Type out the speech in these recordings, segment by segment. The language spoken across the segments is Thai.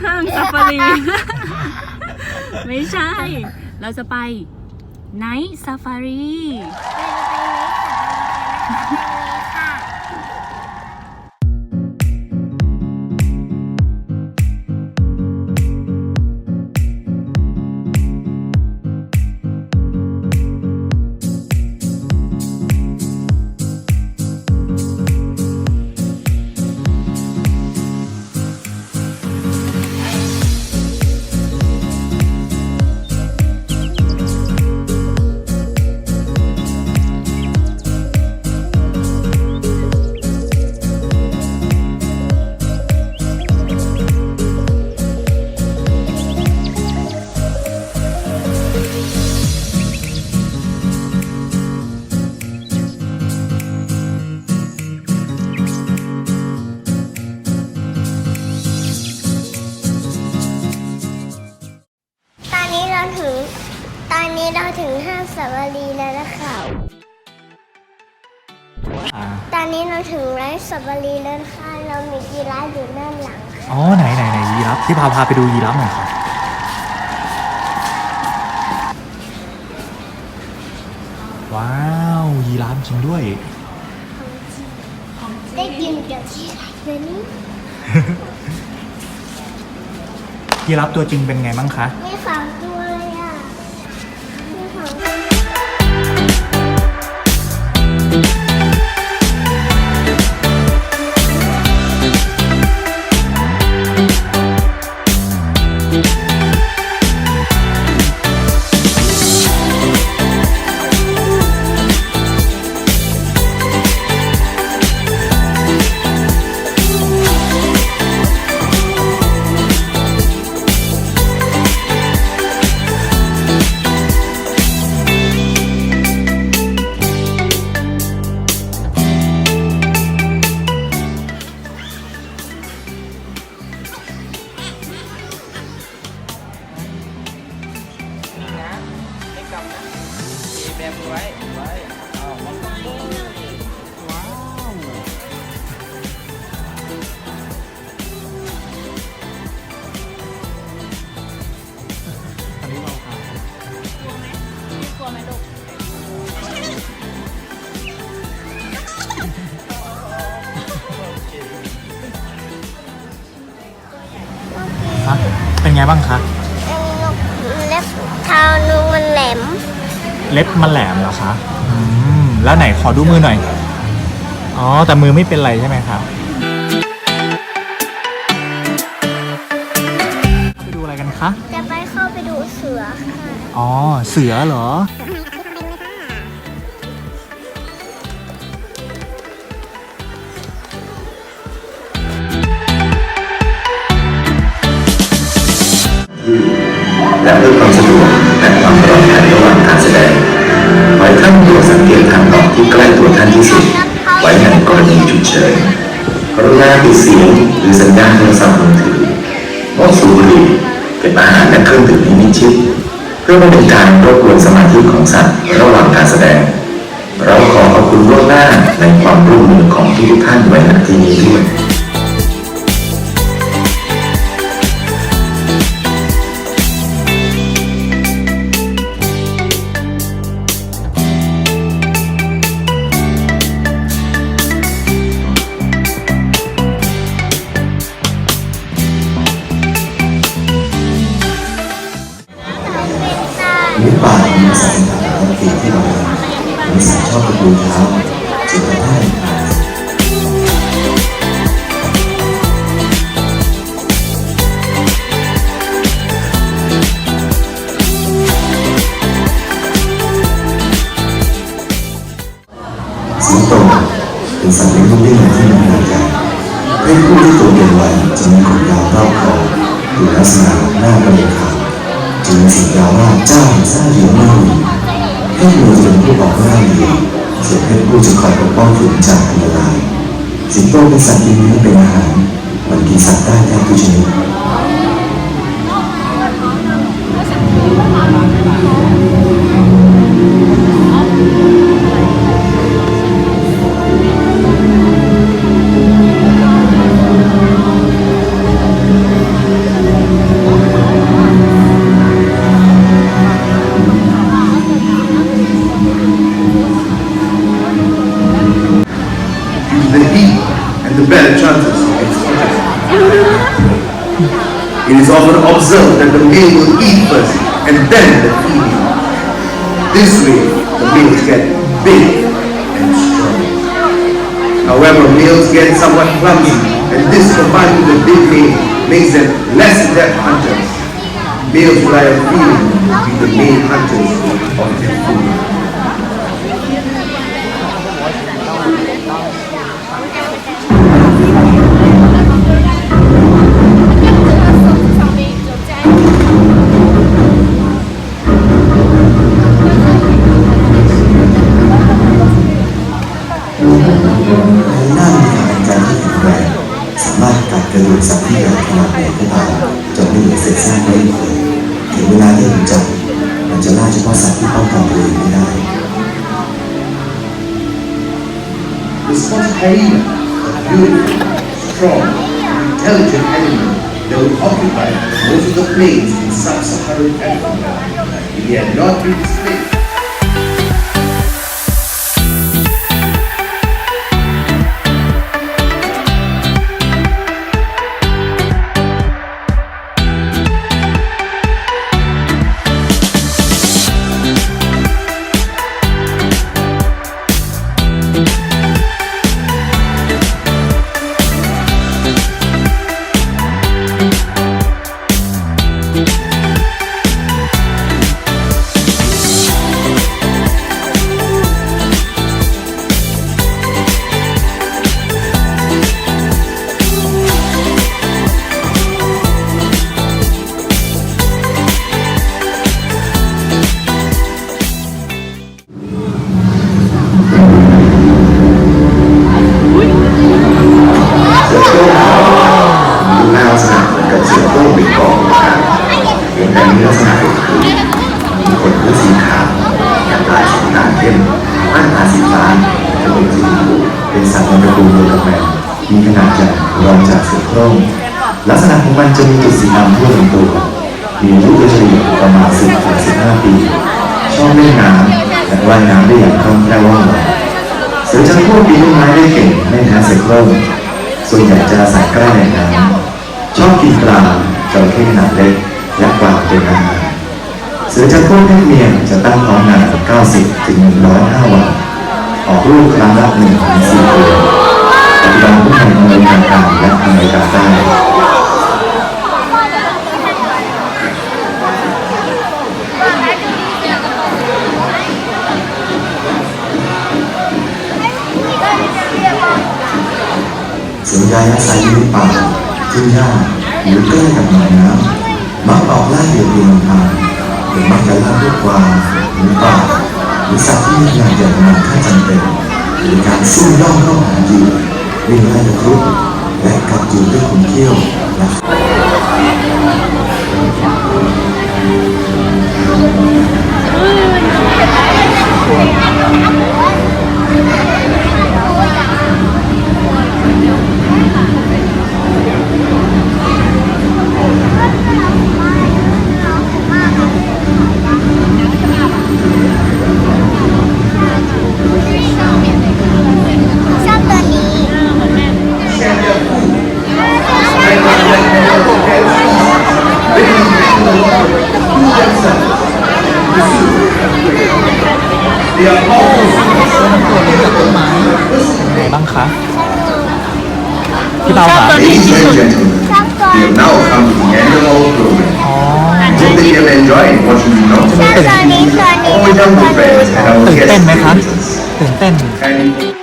ห้างซาฟารี ไม่ใช่ เราจะไปไนท์ซาฟารี ตอนนี้เราถึงห้างซาฟารีแล้วนะคะตอนนี้เราถึงไร่ซาฟารีแล้วค่ะเรามียีราฟอยู่ด้านหลังค่ะอ๋อไหนยีราฟที่พาไปดูยีราฟหน่อยครับว้าวยีราฟจริงด้วยได้ยินกับยีราฟเลยนี่ ยีราฟตัวจริงเป็นไงบ้างคะมี2 ตัวเลยอ่ะมี2 ตัวเป็นไงบ้างคะเล็บเท้านูมันแหลม เล็บมันแหลมเหรอคะแล้วไหนขอดูมือหน่อยอ๋อแต่มือไม่เป็นไรใช่ไหมครับไปดูอะไรกันคะจะไปเข้าไปดูเสือค่ะอ๋อเสือเหรอและเพื่อความสะดวกและความปลอดภัยระหว่างการแสดงขอให้ท่านโปรดสังเกตทางออกที่ใกล้ตัวท่านที่สุดไว้ในกรณีฉุกเฉินกรุณาปิดเสียงหรือสัญญาณโทรศัพท์มือถืองดสูบบุหรี่เก็บอาหารและเครื่องดื่มให้มิดชิดเพื่อไม่เป็นการรบกวนสมาธิของสัตว์ระหว่างการแสดงเราขอขอบคุณล่วงหน้าในความร่วมมือของทุกท่านไว้ณที่นี้ด้วยหมูป่ามีสัตว์ต่างๆที่ที่เรามีสัตว์ชอบกระดูกเท้าจึงทำให้สิงโตเป็นสัตว์เลี้ยงลูกด้วยที่มีขนาดใหญ่เพศผู้ที่ตัวเด่นไวจะมีขนยาวรอบคอดูลักษณะหน้าประเด็นขาวจึงมีสียาวว่าเจ้าแท้เหลียวหน้าหลีเพศเมียจะเป็นผู้บอกหน้าหลีส่วนเพศผู้จะคอยปกป้องฝูงจากอันตรายสิงโตเป็นสัตว์กินเนื้อเป็นอาหารมันกินสัตว์ได้แทบทุกชนิด the heat and the better chances of its success. It is often observed that the male will eat first and then the female. This way, the males get big and strong. However, males get somewhat clumsy, and this combined with the big male makes them less adept hunters. Males rely on feeling to be the main hunters of their food.หน้ามีการแข็งแรงสามารถกัดกระดูกสัตว์ที่ใหญ่ขนาดไหนก็ตามจนไม่เหลือเศษซากไว้อีกเลยถึงเวลาที่มันจับมันจะล่าเฉพาะสัตว์ที่ป้องกันตัวเองไม่ได้ The spotted hyena, a beautiful, strong, and intelligent animal that would occupy most of the plains in sub-Saharan Africa if he had not been displaced.มีขนาดใหญ่รองจากเสือโคร่งลักษณะของมันจะมีจุดสีดำทั่วลำตัวมีอายุโดยเฉลี่ยประมาณ10-15 ปีชอบเล่นน้ำและว่ายน้ำได้อย่างคล่องแคล่วว่องไวเสือจำพวกปีนต้นไม้ได้เก่งไม่แพ้เสือโคร่งส่วนใหญ่จะอาศัยใกล้แหล่งน้ำชอบกินปลาจระเข้ขนาดเล็กและกวางเป็นอาหารเสือจำพวกเพศเมียจะตั้งท้องนาน90-105 วันออกลูกครั้งละ1-4 ตัวปัจจุบันพวกในอเมริกากลางและอเมริกาใต้ส่วนใหญ่อาศัยอยู่ในป่าทุ่งหญ้าหรือใกล้กับหนองน้ำมักออกล่าเหยื่อเพียงลำพังหรือมักจะล่าพวกกวางหรือป่าหรือสัตว์ที่มีขนาดใหญ่ขนาดถ้าจำเป็นหรือการซุ่มย่องเข้าหาเหยื่อวิ่งไล่ตะครุบและกัดจูด้วยขนเขี้ยวและไหนบ้างคะพี่เปาคะ Ladies and gentlemen, we have now come to the end of our program. อ๋อ Hope that you have enjoyed watching the North all my younger friends and our ตื่น guest เต้นไหมคะ visitors. ตื่นเต้น And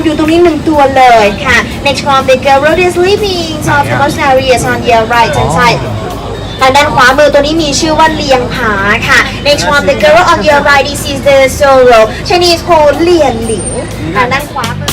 อนอยู่ตรงนี้1ตัวเลยค่ะ next one the girl is sleeping so the most areas on your right hand side ทางด้านขวามือตัวนี้มีชื่อว่าเลียงผาค่ะ next one the girl on your right this is the sorrow Chinese called เลียนหลิงทางด้านขวามือ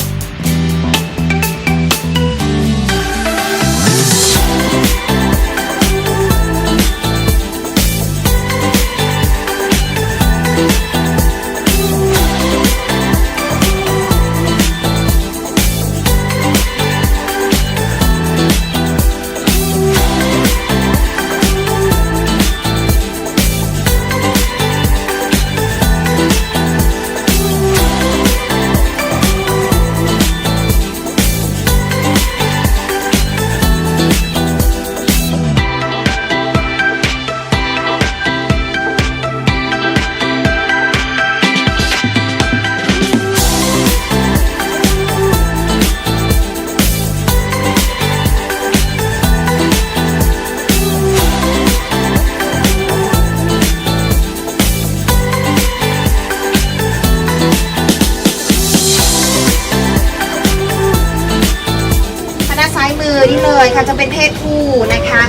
นี่เลยค่ะจะเป็นเพศผู้นะคะ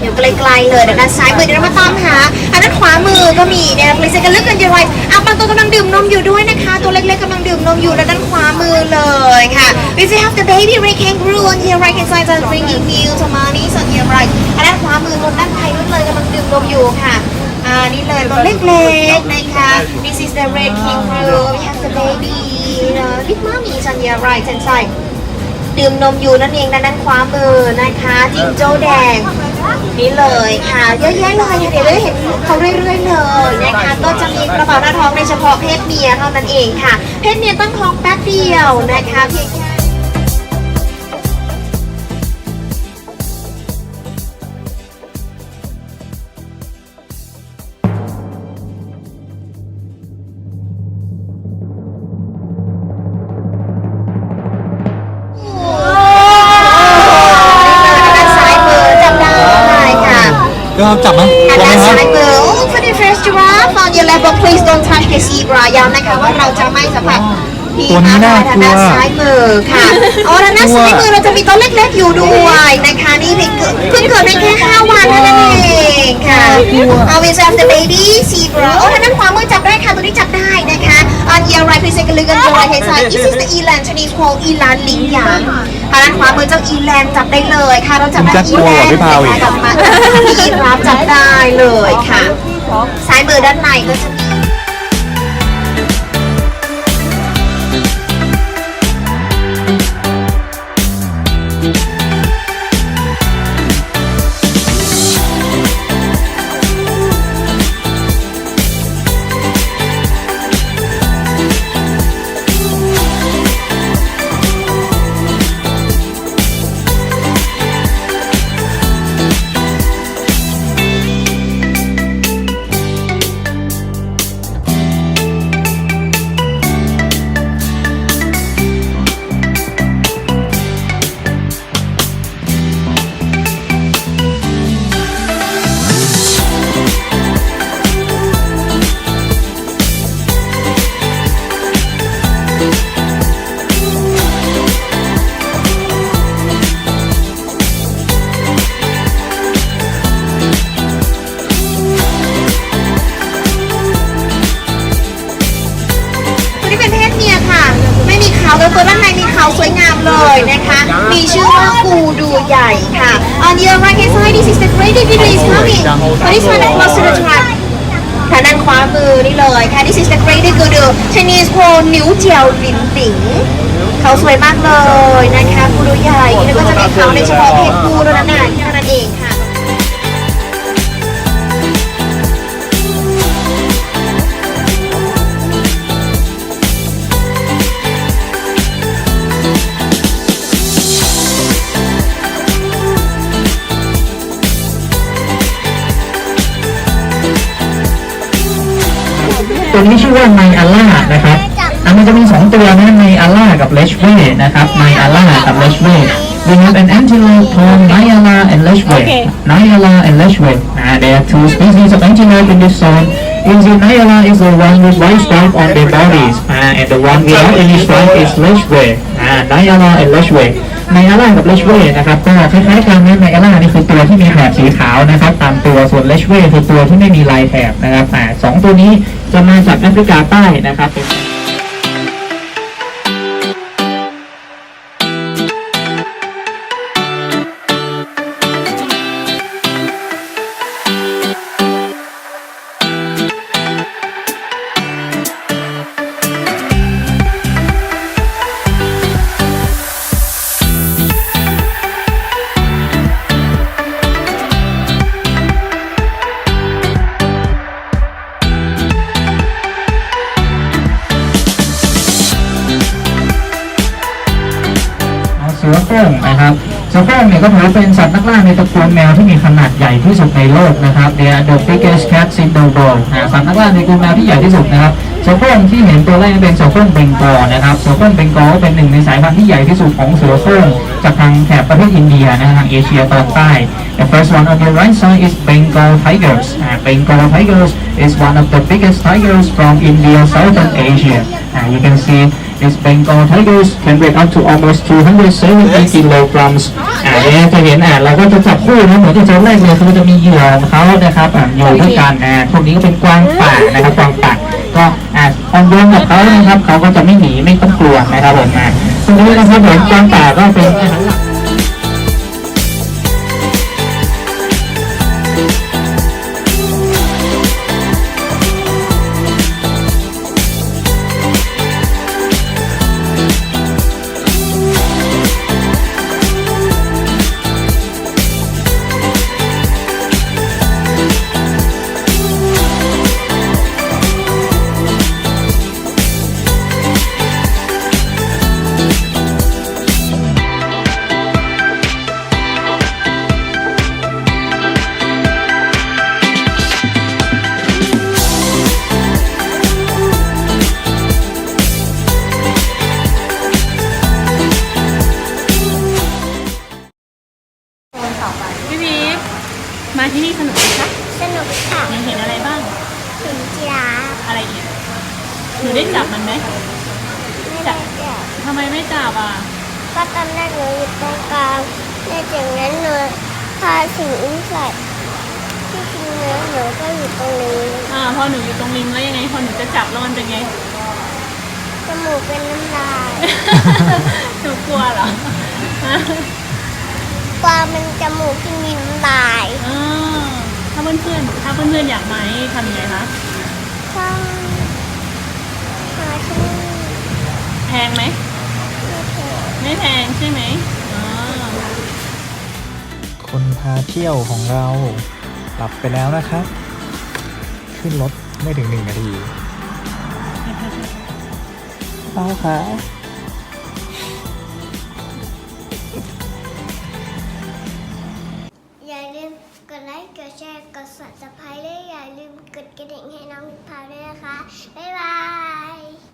อยู่ไกลๆเลยด้านซ้ายมือเดี๋ยวเรามาตามหาด้านขวามือก็มีเนี่ย please take a look at your right บางตัวกำลังดื่มนมอยู่ด้วยนะคะตัวเล็กๆกำลังดื่มนมอยู่ด้านขวามือเลยค่ะ we have the baby red kangaroo on your right hand side and drinking milk tomanis on your right ด้านขวามือตัวด้านไทยนู่นเลยกำลังดื่มนมอยู่ค่ะนี่เลยตัวเล็กๆนะคะ this is the red kangaroo we have the baby big mommy on your right hand sideดื่มนมอยู่นั่นเองด้านขวามือนะคะจิงโจ้แดงนี่เลยค่ะเยอะแยะเลยเดี๋ยวได้เห็นเขาเรื่อยๆเลยนะคะก็จะมีกระเป๋าหน้าท้องในเฉพาะเพศเมียเท่านั้นเองค่ะเพศเมียตั้งท้องแป๊บเดียวนะคะเพียงแค่ก็จับไหมกลัวไหมครับ for the first giraffe on your left but please don't touch the zebra ย้ำนะคะว่าเราจะไม่สัมผัสตัวนี้น่ากลัว ทางด้านซ้ายมือค่ะทางด้านซ้ายมือเราจะมีตัวเล็กๆอยู่ด้วยนะคะนี่เพิ่งเกิดได้แค่5 วันเท่านั้นเองค่ะ we have the baby zebra ทางด้านขวามือจับได้ค่ะตัวนี้จับได้นะคะ on your right please take a look at your right hand side this is the eland Chinese called อีลานหลิงหยางทางด้านขวามือเจ้าอีแลนจับได้เลยค่ะเราจับได้อีแลนจับมาอีรับจับได้เลยค่ะซ้ายมือด้านในก็จะมีตัวด้านในมีเขาสวยงามเลยนะคะมีชื่อว่ากูดูใหญ่ค่ะ on your right hand side this is the great video is coming but this one close to the track ทางด้านขวามือนี่เลยค่ะ this is the great video Chinese called นิ้วเจียวลินติ๋งเขาสวยมากเลยนะคะกูดูใหญ่แล้วก็จะมีเขาในเฉพาะเพศผู้เท่านั้นเองค่ะ ตัวนี้ชื่อว่าไมอาล่านะครับมันจะมี2ตัวนะไมอาล่ากับเลชเว่นะครับไมอาล่ากับเลชเว่ We have an antelope called Nyala and Leshwe. Nyala and Leshwe. There are two species of antelope in this zone. is in Nayala is the one with white stripe on their bodies, and the one without any stripe is Leshwe. Nayala and Leshwe. ไนอาร่ากับเลชเว่นะครับก็คล้ายๆกันนะไนอาร่านี่คือตัวที่มีแถบสีขาวนะครับตามตัวส่วนเลชเว่คือตัวที่ไม่มีลายแถบนะครับสองตัวนี้จะมาจากแอฟริกาใต้นะครับ เสือโคร่งนะครับเสือโคร่งเนี่ยก็ถือเป็นสัตว์นักล่าในตระกูลแมวที่มีขนาดใหญ่ที่สุดในโลกนะครับ They are the biggest cats in the world สัตว์นักล่าในตระกูลแมวที่ใหญ่ที่สุดนะครับเสือโคร่งที่เห็นตัวแรกเป็นเสือโคร่งเบงกอลนะครับเสือโคร่งเบงกอลเป็นหนึ่งในสายพันธุ์ที่ใหญ่ที่สุดของเสือโคร่งจากทางแถบประเทศอินเดียนะทางเอเชียตอนใต้ The first one on the right side is Bengal tigers. Bengal tigers is one of the biggest tigers from India, Southern Asia. You can see these Bengal tigers can weigh up to almost 270 kilograms. เนี่ยจะเห็นเราก็จะจับคู่นะเหมือนที่เจอแรกเลยคือจะมีเหยื่อของเขานะครับอยู่ด้วยกันพวกนี้ก็เป็นกวางป่านะครับกวางป่าก็อ่อนโยนกับเขานะครับเขาก็จะไม่หนีไม่ต้องกลัวนะครับผมตรงนี้นะครับผมกวางป่าก็เป็นอาหารหลักพี่พีคมาที่นี่สนุกไหมคะ สนุกค่ะ ยังเห็นอะไรบ้าง ถึงจีราฟ อะไรอีกหนูได้จับมันไหม ไม่ได้จับ ทำไมไม่จับอ่ะ ก็ตอนแรกหนูอยู่ตรงกลางในจากนั้นหนูพาสิงใส่ที่จริงแล้วหนูก็อยู่ตรงนี้ พอหนูอยู่ตรงริมแล้วยังไงพอหนูจะจับแล้วมันเป็นไง จมูกเป็นน้ำลาย หนูกลัวเหรอ กวางเป็นจมูกที่มีน้ำลาย ถ้าเพื่อนๆอยากไหมทำยังไงคะ ต้องหาที่ แพงไหม ไม่แพงใช่ไหม คนพาเที่ยวของเราหลับไปแล้วนะครับ ขึ้นรถไม่ถึง1 นาทีเอาค่ะ อย่าลืมกดไลค์ กดแชร์ กด Subscribe และอย่าลืมกดกระดิ่งให้น้องพาวด้วยนะคะ บ๊ายบาย